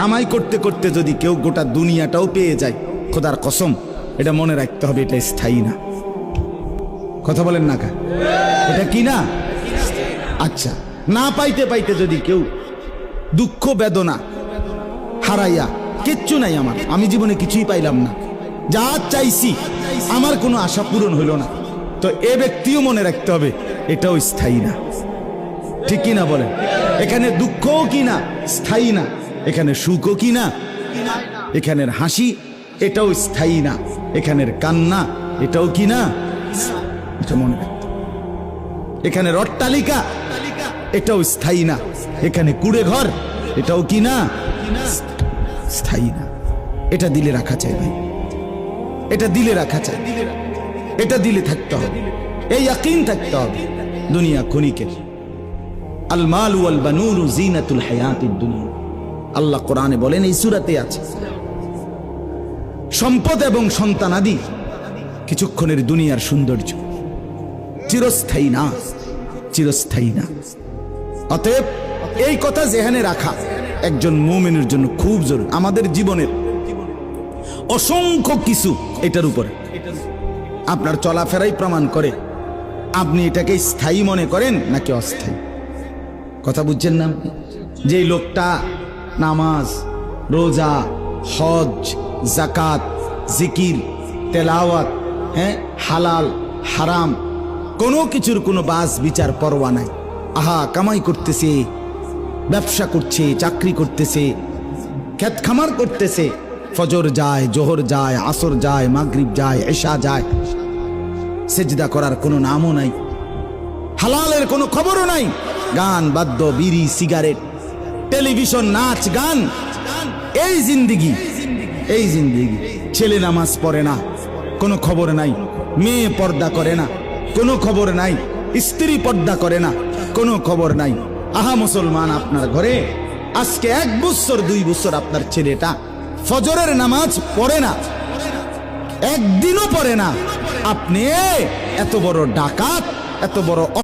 কামাই করতে করতে যদি কেউ গোটা দুনিয়াটাও পেয়ে যায়, খোদার কসম এটা মনে রাখতে হবে, এটা স্থায়ী না। কথা বলেন না কা? এটা কি না? আচ্ছা, না পাইতে পাইতে যদি কেউ দুঃখ বেদনা হারাইয়া, কিচ্ছু নাই আমার, আমি জীবনে কিছুই পাইলাম না, যা চাইছি আমার কোনো আশা পূরণ হইল না, তো এ ব্যক্তিও মনে রাখতে হবে এটাও স্থায়ী না। ঠিক কিনা বলেন? এখানে দুঃখও কিনা স্থায়ী না, এখানে সুখও কিনা, এখানের হাসি এটাও স্থায়ী না, এখানের কান্না এটাও কিনা, এটা মনে রাখতে। এখানের অট্টালিকা এটাও স্থায়ী না, এখানে কুড়ে ঘর এটাও কিনা স্থায়ী না। এটা দিলে রাখা চাই ভাই, এটা দিলে রাখা চাই, এটা দিলে থাকতে হবে, এই ইয়াকিন থাকতে হবে। দুনিয়া ক্ষণিকের। আল মাল ওয়াল বানুন জিনাতুল হায়াতিদ দুনিয়া, আল্লাহ কোরআনে বলেন, এই সূরাতে আছে, সম্পদ এবং সন্তানাদি কিছুক্ষণের দুনিয়ার সৌন্দর্য, চিরস্থায়ী না, চিরস্থায়ী না। অতএব এই কথা জেহানে রাখা একজন মুমিনের জন্য খুব জরুরি। আমাদের জীবনের অসংখ্য কিছু এটার উপরে, আপনার চলাফেরাই প্রমাণ করে আপনি এটাকে স্থায়ী মনে করেন নাকি অস্থায়ী। কথা বুঝছেন না? যে লোকটা নামাজ, রোজা, হজ, জাকাত, জিকির, তেলাওয়াত, হালাল হারাম কোনো কিছুর কোনো বাস বিচার পরোয়া নাই, আহা কামাই করতেছে, ব্যবসা করছে, চাকরি করতেছে, ক্ষেত খামার করতেছে, ফজর যায়, জোহর যায়, আসর যায়, মাগরিব যায়, এশা যায়, সেজদা করার কোনো নামও নাই, হালালের কোনো খবরও নাই, গান বাদ্য, বিড়ি, সিগারেট, টেলিভিশন, নাচ গান, এই জিন্দিগি, এই জিন্দিগি। ছেলে নামাজ পড়ে না, কোনো খবর নাই, মেয়ে পর্দা করে না, কোনো খবর নাই, স্ত্রী পর্দা করে না, কোনো খবর নাই। আহা মুসলমান, আপনার ঘরে আজকে 1 বছর 2 বছর আপনার ছেলেটা ফজরের নামাজ পড়ে না, একদিনও পড়ে না, আপনি এত বড় ডাকাত, এত বড়